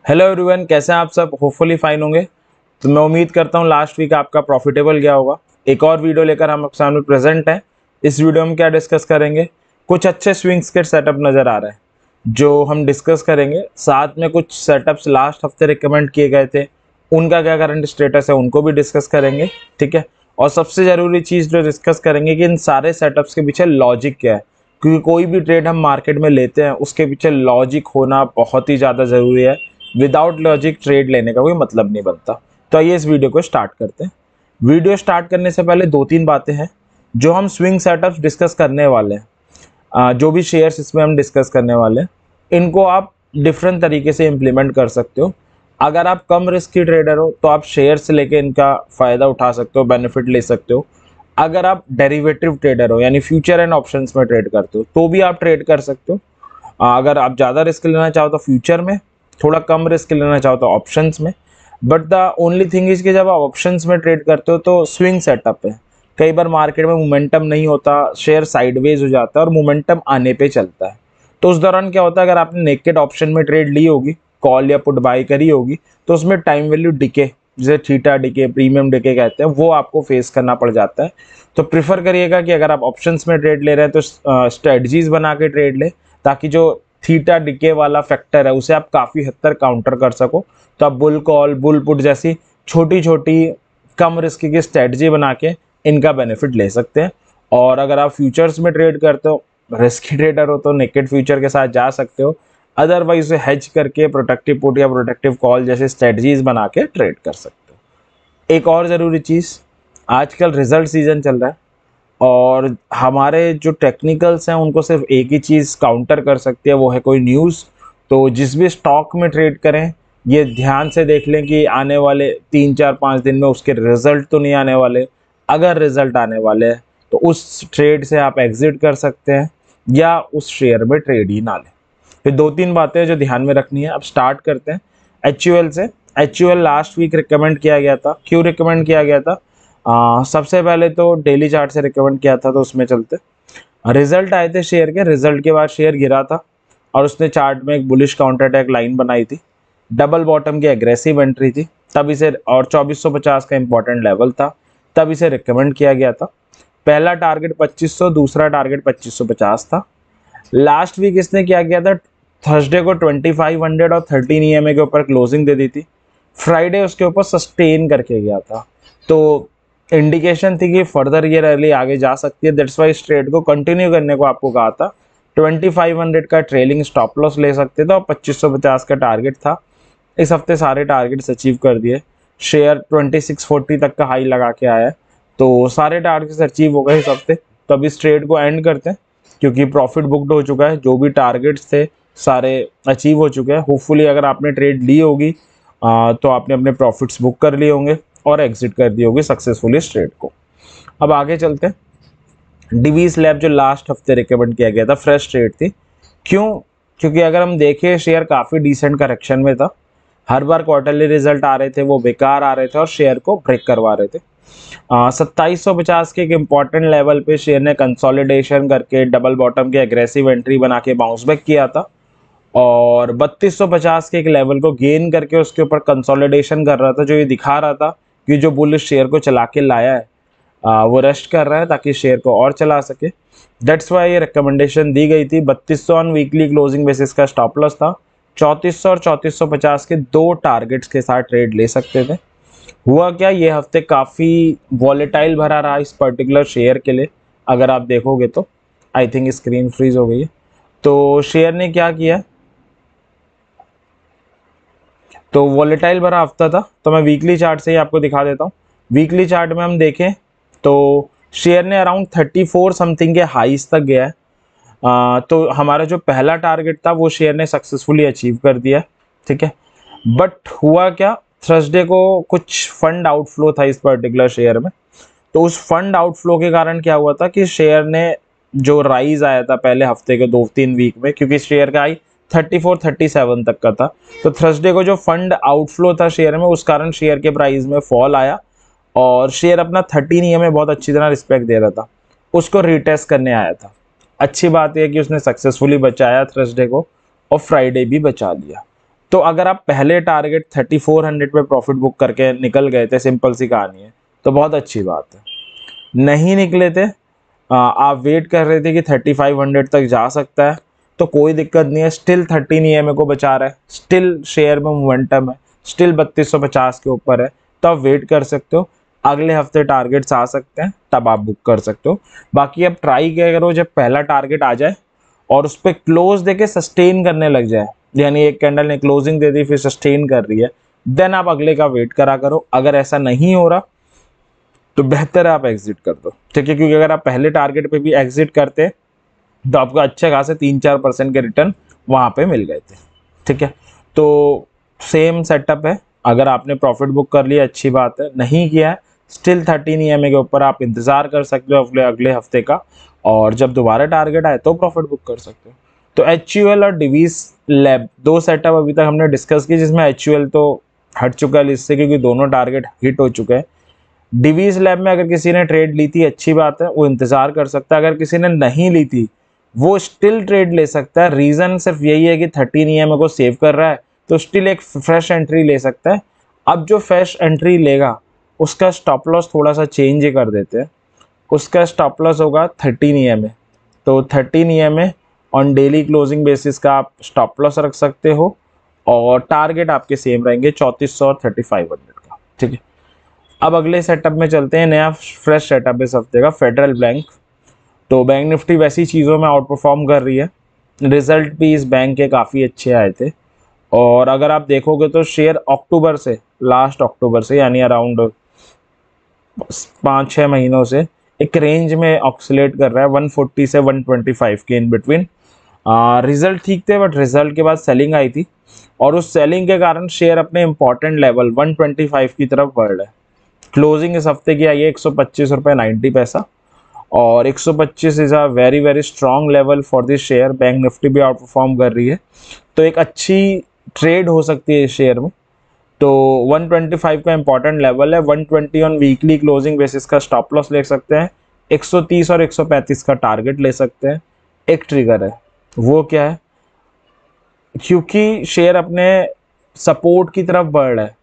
Hello everyone, कैसे हैं आप सब। होपफुली फाइन होंगे। तो मैं उम्मीद करता हूँ लास्ट वीक आपका प्रॉफिटेबल गया होगा। एक और वीडियो लेकर हम आपके सामने प्रेजेंट हैं। इस वीडियो में क्या डिस्कस करेंगे, कुछ अच्छे स्विंग्स के सेटअप नज़र आ रहे हैं जो हम डिस्कस करेंगे। साथ में कुछ सेटअप्स लास्ट हफ्ते रिकमेंड किए गए थे, उनका क्या करंट स्टेटस है उनको भी डिस्कस करेंगे। ठीक है। और सबसे ज़रूरी चीज़ जो डिस्कस करेंगे कि इन सारे सेटअप्स के पीछे लॉजिक क्या है, क्योंकि कोई भी ट्रेड हम मार्केट में लेते हैं उसके पीछे लॉजिक होना बहुत ही ज़्यादा ज़रूरी है। विदाउट लॉजिक ट्रेड लेने का कोई मतलब नहीं बनता। तो आइए इस वीडियो को स्टार्ट करते हैं। वीडियो स्टार्ट करने से पहले दो तीन बातें हैं जो हम स्विंग सेटअप्स डिस्कस करने वाले हैं। जो भी शेयर्स इसमें हम डिस्कस करने वाले हैं, इनको आप डिफरेंट तरीके से इम्प्लीमेंट कर सकते हो। अगर आप कम रिस्क की ट्रेडर हो तो आप शेयर से लेके इनका फ़ायदा उठा सकते हो, बेनिफिट ले सकते हो। अगर आप डेरिवेटिव ट्रेडर हो यानी फ्यूचर एंड ऑप्शंस में ट्रेड करते हो तो भी आप ट्रेड कर सकते हो। अगर आप ज़्यादा रिस्क लेना चाहो तो फ्यूचर में, थोड़ा कम रिस्क लेना चाहो तो ऑप्शंस में। But the only thing is कि जब आप ऑप्शंस में ट्रेड करते हो तो स्विंग सेटअप है। कई बार मार्केट में मोमेंटम नहीं होता, शेयर साइडवेज हो जाता है और मोमेंटम आने पे चलता है। तो उस दौरान क्या होता है, अगर आपने नेकेड ऑप्शन में ट्रेड ली होगी, कॉल या पुट बाई करी होगी, तो उसमें टाइम वैल्यू डिके, जिसे थीटा डिके, प्रीमियम डिके कहते हैं, वो आपको फेस करना पड़ जाता है। तो प्रिफर करिएगा कि अगर आप ऑप्शंस में ट्रेड ले रहे हैं तो स्ट्रेटजीज बना के ट्रेड ले, ताकि जो थीटा डिके वाला फैक्टर है उसे आप काफ़ी हद तक काउंटर कर सको। तो आप बुल कॉल, बुल पुट जैसी छोटी छोटी कम रिस्क की स्ट्रेटजी बना के इनका बेनिफिट ले सकते हैं। और अगर आप फ्यूचर्स में ट्रेड करते हो, रिस्की ट्रेडर हो, तो नेकेड फ्यूचर के साथ जा सकते हो। अदरवाइज उसे हेज करके प्रोटेक्टिव पुट या प्रोटेक्टिव कॉल जैसे स्ट्रेटजीज बना के ट्रेड कर सकते हो। एक और ज़रूरी चीज़, आजकल रिजल्ट सीजन चल रहा है और हमारे जो टेक्निकल्स हैं उनको सिर्फ एक ही चीज़ काउंटर कर सकती है, वो है कोई न्यूज़। तो जिस भी स्टॉक में ट्रेड करें, ये ध्यान से देख लें कि आने वाले 3 4 5 दिन में उसके रिजल्ट तो नहीं आने वाले। अगर रिजल्ट आने वाले हैं तो उस ट्रेड से आप एग्जिट कर सकते हैं या उस शेयर में ट्रेड ही ना लें। फिर दो तीन बातें जो ध्यान में रखनी है। अब स्टार्ट करते हैं HUL से। HUL लास्ट वीक रिकमेंड किया गया था। क्यों रिकमेंड किया गया था? सबसे पहले तो डेली चार्ट से रिकमेंड किया था, तो उसमें चलते रिजल्ट आए थे शेयर के। रिजल्ट के बाद शेयर गिरा था और उसने चार्ट में एक बुलिश काउंटर अटैक लाइन बनाई थी, डबल बॉटम की एग्रेसिव एंट्री थी, तब इसे, और 2450 का इंपॉर्टेंट लेवल था, तब इसे रिकमेंड किया गया था। पहला टारगेट 2500, दूसरा टारगेट 2550 था। लास्ट वीक इसने क्या किया था, थर्सडे को 2500 और 13 EMA के ऊपर क्लोजिंग दे दी थी। फ्राइडे उसके ऊपर सस्टेन करके गया था, तो इंडिकेशन थी कि फर्दर ये रैली आगे जा सकती है। दैट्स वाई इस ट्रेड को कंटिन्यू करने को आपको कहा था। 2500 का ट्रेलिंग स्टॉप लॉस ले सकते थे और 2550 का टारगेट था। इस हफ्ते सारे टारगेट्स अचीव कर दिए। शेयर 2640 तक का हाई लगा के आया है, तो सारे टारगेट्स अचीव हो गए इस हफ्ते। तो अब इस ट्रेड को एंड करते हैं क्योंकि प्रॉफिट बुकड हो चुका है। जो भी टारगेट्स थे सारे अचीव हो चुके हैं। होपफुली अगर आपने ट्रेड ली होगी तो आपने अपने प्रॉफिट्स बुक कर लिए होंगे और एग्जिट कर दी होगी सक्सेसफुली इस ट्रेड को। अब आगे चलते हैं। डिवीज लैब जो लास्ट हफ्ते रिकमेंड किया गया था, फ्रेश ट्रेड थी। क्यों? क्योंकि अगर हम देखें शेयर काफ़ी डिसेंट करेक्शन में था। हर बार क्वार्टरली रिजल्ट आ रहे थे वो बेकार आ रहे थे और शेयर को ब्रेक करवा रहे थे। 2750 के एक इंपॉर्टेंट लेवल पे शेयर ने कंसोलिडेशन करके डबल बॉटम की एग्रेसिव एंट्री बना के बाउंस बैक किया था और 3250 के एक लेवल को गेन करके उसके ऊपर कंसोलिडेशन कर रहा था, जो ये दिखा रहा था कि जो बुलिश शेयर को चला के लाया है वो रेस्ट कर रहा है ताकि शेयर को और चला सके। दैट्स वाई ये रिकमेंडेशन दी गई थी। 3200 ऑन वीकली क्लोजिंग बेसिस का स्टॉप लॉस था। 3400 और 3450 के दो टारगेट्स के साथ ट्रेड ले सकते थे। हुआ क्या, ये हफ्ते काफ़ी वॉलेटाइल भरा रहा इस पर्टिकुलर शेयर के लिए। अगर आप देखोगे तो आई थिंक स्क्रीन फ्रीज हो गई है। तो शेयर ने क्या किया, तो वॉलेटाइल भरा हफ्ता था। तो मैं वीकली चार्ट से ही आपको दिखा देता हूँ। वीकली चार्ट में हम देखें तो शेयर ने अराउंड 34 समथिंग के हाईज तक गया है। तो हमारा जो पहला टारगेट था वो शेयर ने सक्सेसफुली अचीव कर दिया। ठीक है। बट हुआ क्या, थर्सडे को कुछ फंड आउटफ्लो था इस पर्टिकुलर शेयर में। तो उस फंड आउटफ्लो के कारण क्या हुआ था कि शेयर ने जो राइज आया था पहले हफ्ते के 2-3 वीक में, क्योंकि शेयर का हाई 34-37 तक का था, तो थर्सडे को जो फंड आउटफ्लो था शेयर में, उस कारण शेयर के प्राइस में फॉल आया और शेयर अपना 13 EMA बहुत अच्छी तरह रिस्पेक्ट दे रहा था, उसको रिटेस्ट करने आया था। अच्छी बात यह कि उसने सक्सेसफुली बचाया थर्सडे को और फ्राइडे भी बचा लिया। तो अगर आप पहले टारगेट 3400 पे प्रॉफिट बुक करके निकल गए थे, सिंपल सी कहानी है, तो बहुत अच्छी बात है। नहीं निकले थे, आप वेट कर रहे थे कि 3500 तक जा सकता है, तो कोई दिक्कत नहीं है। स्टिल 13 EMA को बचा रहा है, स्टिल शेयर में मोमेंटम है, स्टिल 3250 के ऊपर है, तो आप वेट कर सकते हो। अगले हफ्ते टारगेट्स आ सकते हैं, तब आप बुक कर सकते हो। बाकी अब ट्राई क्या करो, जब पहला टारगेट आ जाए और उस पर क्लोज देके सस्टेन करने लग जाए, यानी एक कैंडल ने क्लोजिंग दे दी फिर सस्टेन कर रही है, देन आप अगले का वेट करा करो। अगर ऐसा नहीं हो रहा तो बेहतर है आप एग्जिट कर दो, ठीक है, क्योंकि अगर आप पहले टारगेट पे भी एग्जिट करते तो आपको अच्छे खासे 3-4% के रिटर्न वहां पे मिल गए थे, ठीक है। तो सेम सेटअप है, अगर आपने प्रॉफिट बुक कर लिया अच्छी बात है, नहीं किया है स्टिल 13 EMA के ऊपर आप इंतजार कर सकते हो अगले हफ्ते का, और जब दोबारा टारगेट आए तो प्रॉफिट बुक कर सकते हो। तो HUL और डिवीज लैब दो सेटअप अभी तक हमने डिस्कस की, जिसमें HUL तो हट चुका है इससे क्योंकि दोनों टारगेट हिट हो चुके हैं। डिवीज लैब में अगर किसी ने ट्रेड ली थी अच्छी बात है, वो इंतजार कर सकता है। अगर किसी ने नहीं ली थी वो स्टिल ट्रेड ले सकता है। रीजन सिर्फ यही है कि 13 EMA को सेव कर रहा है, तो स्टिल एक फ्रेश एंट्री ले सकता है। अब जो फ्रेश एंट्री लेगा उसका स्टॉप लॉस थोड़ा सा चेंज ही कर देते हैं, उसका स्टॉप लॉस होगा 13 EMA। तो 13 EMA on daily closing basis का आप स्टॉप लॉस रख सकते हो, और टारगेट आपके सेम रहेंगे 3400 और 3500 का, ठीक है। अब अगले सेटअप में चलते हैं, नया फ्रेश सेटअप इस हफ्ते का, फेडरल बैंक। तो बैंक निफ्टी वैसी चीज़ों में आउट परफॉर्म कर रही है, रिजल्ट भी इस बैंक के काफ़ी अच्छे आए थे, और अगर आप देखोगे तो शेयर अक्टूबर से, लास्ट अक्टूबर से, यानी अराउंड 5-6 महीनों से एक रेंज में ऑक्सीलेट कर रहा है 140 से 125 के इन बिटवीन। रिजल्ट ठीक थे, बट रिजल्ट के बाद सेलिंग आई थी, और उस सेलिंग के कारण शेयर अपने इंपॉर्टेंट लेवल 125 की तरफ बढ़ रहा है। क्लोजिंग इस हफ्ते की आई है 125 रुपये 90 पैसा, और 125 is a very very strong level for this share. Bank Nifty भी आउट परफॉर्म कर रही है, तो एक अच्छी ट्रेड हो सकती है इस शेयर में। तो 125 का इंपॉर्टेंट लेवल है, 120 ऑन वीकली क्लोजिंग बेसिस का स्टॉप लॉस ले सकते हैं, 130 और 135 का टारगेट ले सकते हैं। एक ट्रिगर है, वो क्या है, क्योंकि शेयर अपने सपोर्ट की तरफ बढ़ रहा है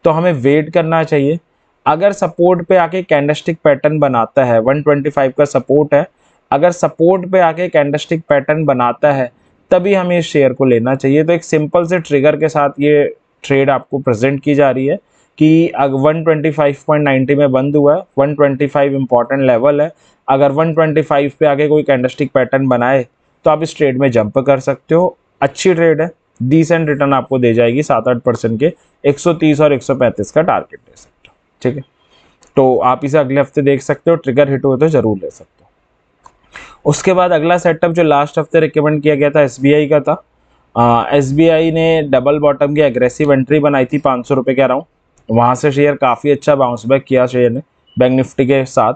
तो हमें वेट करना चाहिए। अगर सपोर्ट पे आके कैंडलस्टिक पैटर्न बनाता है, 125 का सपोर्ट है, अगर सपोर्ट पे आके कैंडलस्टिक पैटर्न बनाता है तभी हमें इस शेयर को लेना चाहिए। तो एक सिंपल से ट्रिगर के साथ ये ट्रेड आपको प्रेजेंट की जा रही है कि अगर 125.90 में बंद हुआ है, 125 इंपॉर्टेंट लेवल है, अगर 125 पे आके कोई कैंडलस्टिक पैटर्न बनाए तो आप इस ट्रेड में जंप कर सकते हो। अच्छी ट्रेड है, डिसेंट रिटर्न आपको दे जाएगी 7-8% के, 130 और 135 का टारगेट ले सकते हो, ठीक है। तो आप इसे अगले हफ्ते देख सकते हो, ट्रिगर हिट हुए तो जरूर ले सकते हो। उसके बाद अगला सेटअप जो लास्ट हफ्ते रिकमेंड किया गया था SBI का था। SBI ने डबल बॉटम की एग्रेसिव एंट्री बनाई थी 500 रुपये के अराउंड, वहाँ से शेयर काफ़ी अच्छा बाउंस बैक किया शेयर ने बैंक निफ्टी के साथ,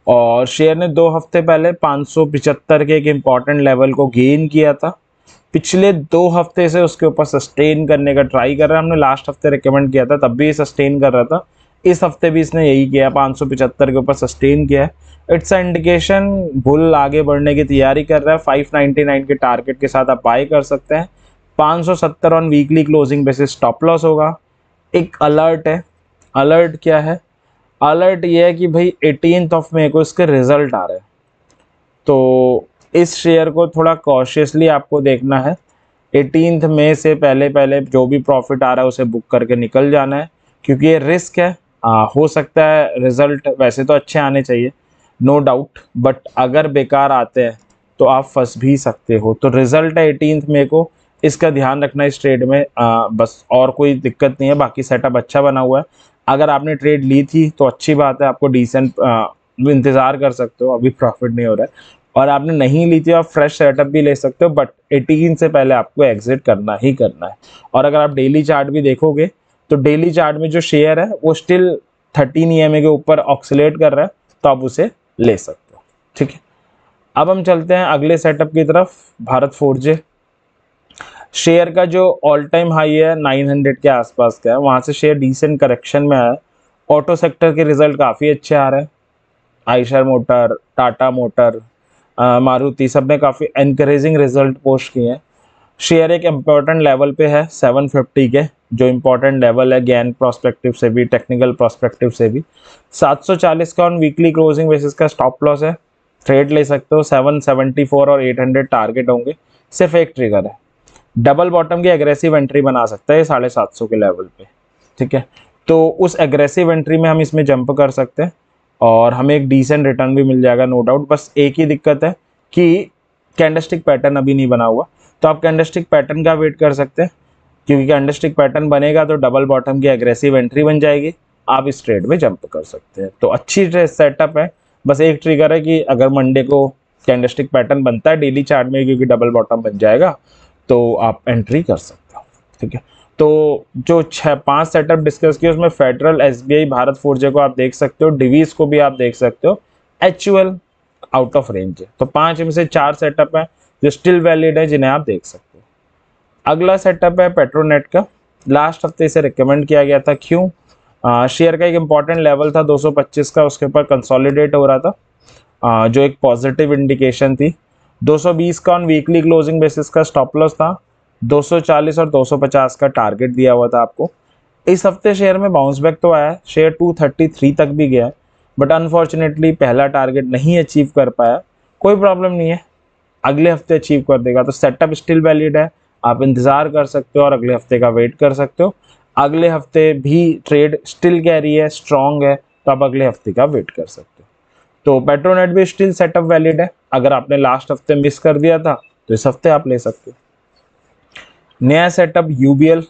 और शेयर ने 2 हफ्ते पहले 575 के एक इम्पॉर्टेंट लेवल को गेन किया था। पिछले 2 हफ्ते से उसके ऊपर सस्टेन करने का ट्राई कर रहा है। हमने लास्ट हफ्ते रिकमेंड किया था तब भी सस्टेन कर रहा था, इस हफ्ते भी इसने यही किया, 575 के ऊपर सस्टेन किया है। इट्स अ इंडिकेशन बुल आगे बढ़ने की तैयारी कर रहा है। 599 के टारगेट के साथ आप बाय कर सकते हैं। 570 on weekly closing basis stop loss होगा। एक अलर्ट है, अलर्ट क्या है, अलर्ट ये है कि भाई 18 मई को इसके रिजल्ट आ रहे हैं, तो इस शेयर को थोड़ा कॉशियसली आपको देखना है। 18 मई से पहले पहले जो भी प्रॉफिट आ रहा है उसे बुक करके निकल जाना है, क्योंकि ये रिस्क है। हो सकता है रिजल्ट वैसे तो अच्छे आने चाहिए, नो डाउट, बट अगर बेकार आते हैं तो आप फंस भी सकते हो। तो रिजल्ट है 18 मई को, इसका ध्यान रखना इस ट्रेड में, बस और कोई दिक्कत नहीं है। बाकी सेटअप अच्छा बना हुआ है। अगर आपने ट्रेड ली थी तो अच्छी बात है, आपको डिसेंट इंतज़ार कर सकते हो, अभी प्रॉफिट नहीं हो रहा है। और आपने नहीं ली थी, आप फ्रेश सेटअप भी ले सकते हो, बट 18 से पहले आपको एग्जिट करना ही करना है। और अगर आप डेली चार्ट भी देखोगे तो डेली चार्ट में जो शेयर है वो स्टिल 13 EMA के ऊपर ऑक्सीलेट कर रहा है, तो आप उसे ले सकते हो, ठीक है। अब हम चलते हैं अगले सेटअप की तरफ, भारत फोर्जे। शेयर का जो ऑल टाइम हाई है 900 के आसपास का है, वहाँ से शेयर डिसेंट करेक्शन में आया है। ऑटो सेक्टर के रिजल्ट काफ़ी अच्छे आ रहे हैं, आयशर मोटर, टाटा मोटर, मारुति, सब ने काफ़ी एनकरेजिंग रिजल्ट पोस्ट किए हैं। शेयर एक इम्पोर्टेंट लेवल पे है 750 के, जो इम्पोर्टेंट लेवल है गैन प्रोस्पेक्टिव से भी, टेक्निकल प्रोस्पेक्टिव से भी। 740 का ऑन वीकली क्लोजिंग बेसिस का स्टॉप लॉस है, ट्रेड ले सकते हो। 774 और 800 टारगेट होंगे, सिर्फ एक ट्रिगर है। डबल बॉटम की एग्रेसिव एंट्री बना सकता है 750 के लेवल पे, ठीक है। तो उस एग्रेसिव एंट्री में हम इसमें जंप कर सकते हैं और हमें एक डिसेंट रिटर्न भी मिल जाएगा, नो डाउट। बस एक ही दिक्कत है कि कैंडलस्टिक पैटर्न अभी नहीं बना हुआ, तो आप कैंडलस्टिक पैटर्न का वेट कर सकते हैं, क्योंकि कैंडलस्टिक पैटर्न बनेगा तो डबल बॉटम की एग्रेसिव एंट्री बन जाएगी, आप इस ट्रेड में जंप कर सकते हैं। तो अच्छी सेटअप है। बस एक ट्रिगर है कि अगर मंडे को कैंडलस्टिक पैटर्न बनता है डेली चार्ट में, क्योंकि डबल बॉटम बन जाएगा, तो आप एंट्री कर सकते हो, ठीक है। तो जो 6-5 सेटअप डिस्कस किए उसमें फेडरल, एसबीआई, भारत फोर्जे को आप देख सकते हो, डिवीज को भी आप देख सकते हो। एचयूएल आउट ऑफ रेंज है, तो 5 में से 4 सेटअप है जो स्टिल वैलिड है, जिन्हें आप देख सकते हो। अगला सेटअप है पेट्रोनेट का। लास्ट हफ्ते इसे रिकमेंड किया गया था, क्यों? शेयर का एक इंपॉर्टेंट लेवल था 225 का, उसके ऊपर कंसोलिडेट हो रहा था, जो एक पॉजिटिव इंडिकेशन थी। 220 का ऑन वीकली क्लोजिंग बेसिस का स्टॉप लॉस था, 240 और 250 का टारगेट दिया हुआ था आपको। इस हफ्ते शेयर में बाउंस बैक तो आया है, शेयर 233 तक भी गया है, बट अनफॉर्चुनेटली पहला टारगेट नहीं अचीव कर पाया। कोई प्रॉब्लम नहीं है, अगले हफ्ते अचीव कर देगा। तो सेटअप स्टिल वैलिड है, आप इंतजार कर सकते हो और अगले हफ्ते का वेट कर सकते हो। अगले हफ्ते भी ट्रेड स्टिल कैरी है, स्ट्रॉन्ग है, तो आप अगले हफ्ते का वेट कर सकते हो। तो पेट्रोनेट भी स्टिल सेटअप वैलिड है, अगर आपने लास्ट हफ्ते मिस कर दिया था तो इस हफ्ते आप ले सकते हो। नया सेटअप यूबीएल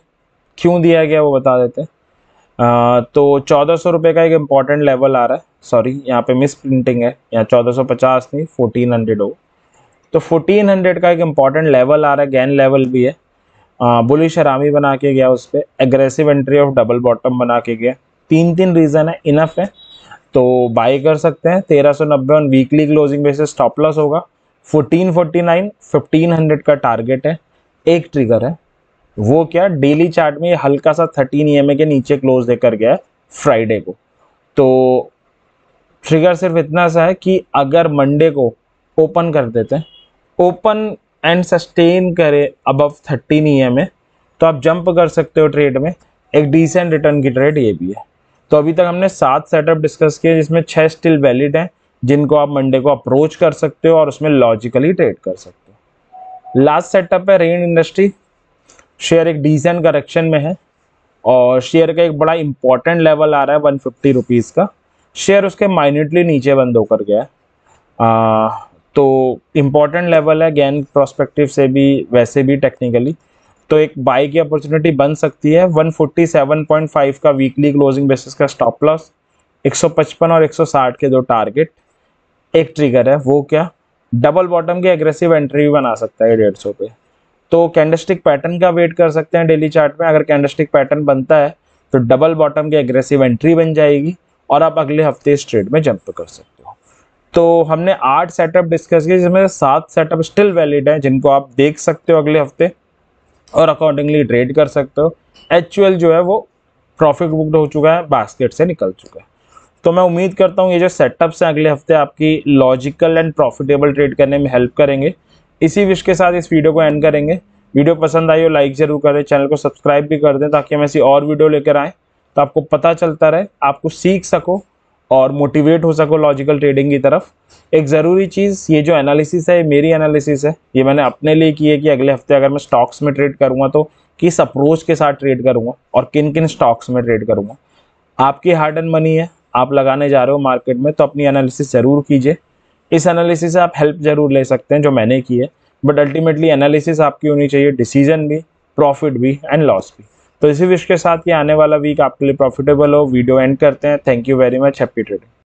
क्यों दिया गया वो बता देते हैं। तो 1400 रुपये का एक इंपॉर्टेंट लेवल आ रहा है, सॉरी यहाँ पे मिस प्रिंटिंग है, यहाँ 1450 नहीं 1400 हो। तो 1400 का एक इंपॉर्टेंट लेवल आ रहा है, गैन लेवल भी है। बुलिश हरामी बना के गया, उस पर aggressive entry of double bottom बना के गया। 3 रीजन है, इनफ है, तो बाय कर सकते हैं। 1390 on weekly closing basis stop loss होगा। 1449 1500 का टारगेट है। एक ट्रिगर है, वो क्या, डेली चार्ट में हल्का सा 13 EMA के नीचे क्लोज देकर गया है फ्राइडे को। तो ट्रिगर सिर्फ इतना सा है कि अगर मंडे को ओपन कर देते हैं, ओपन एंड सस्टेन करे अबव 13 EMA, तो आप जंप कर सकते हो ट्रेड में। एक डिसेंट रिटर्न की ट्रेड ये भी है। तो अभी तक हमने 7 सेटअप डिस्कस किए, जिसमें 6 स्टिल वैलिड हैं, जिनको आप मंडे को अप्रोच कर सकते हो और उसमें लॉजिकली ट्रेड कर सकते हो। लास्ट सेटअप है रेन इंडस्ट्री। शेयर एक डिसेंट करेक्शन में है और शेयर का एक बड़ा इंपॉर्टेंट लेवल आ रहा है 150 रुपीज़ का। शेयर उसके माइन्यूटली नीचे बंद होकर गया है, तो इम्पॉर्टेंट लेवल है गैन प्रोस्पेक्टिव से भी, वैसे भी टेक्निकली। तो एक बाई की अपॉर्चुनिटी बन सकती है। 147.5 का वीकली क्लोजिंग बेसिस का स्टॉप लॉस, 155 और 160 के 2 टारगेट। एक ट्रिगर है, वो क्या, डबल बॉटम की एग्रेसिव एंट्री भी बना सकता है 150 पे। तो कैंडलस्टिक पैटर्न का वेट कर सकते हैं डेली चार्ट में। अगर कैंडलस्टिक पैटर्न बनता है तो डबल बॉटम की एग्रेसिव एंट्री बन जाएगी और आप अगले हफ्ते इस ट्रेड में जंप कर सकते हो। तो हमने 8 सेटअप डिस्कस किए, जिसमें 7 सेटअप स्टिल वैलिड हैं, जिनको आप देख सकते हो अगले हफ्ते और अकॉर्डिंगली ट्रेड कर सकते हो। एचयूएल जो है वो प्रॉफिट बुक्ड हो चुका है, बास्केट से निकल चुका है। तो मैं उम्मीद करता हूँ ये जो सेटअप्स हैं अगले हफ्ते आपकी लॉजिकल एंड प्रॉफिटेबल ट्रेड करने में हेल्प करेंगे। इसी विश के साथ इस वीडियो को एंड करेंगे। वीडियो पसंद आई हो लाइक जरूर करें, चैनल को सब्सक्राइब भी कर दें, ताकि हम ऐसी और वीडियो लेकर आएँ तो आपको पता चलता रहे, आपको सीख सको और मोटिवेट हो सको लॉजिकल ट्रेडिंग की तरफ। एक ज़रूरी चीज़, ये जो एनालिसिस है ये मेरी एनालिसिस है, ये मैंने अपने लिए की है कि अगले हफ्ते अगर मैं स्टॉक्स में ट्रेड करूँगा तो किस अप्रोच के साथ ट्रेड करूँगा और किन किन स्टॉक्स में ट्रेड करूँगा। आपकी हार्ड एंड मनी है, आप लगाने जा रहे हो मार्केट में, तो अपनी एनालिसिस ज़रूर कीजिए। इस एनालिसिस से आप हेल्प ज़रूर ले सकते हैं जो मैंने की है, बट अल्टीमेटली एनालिसिस आपकी होनी चाहिए, डिसीजन भी, प्रॉफिट भी एंड लॉस भी। तो इसी विश के साथ ये आने वाला वीक आपके लिए प्रॉफिटेबल हो। वीडियो एंड करते हैं। Thank you very much, happy trading.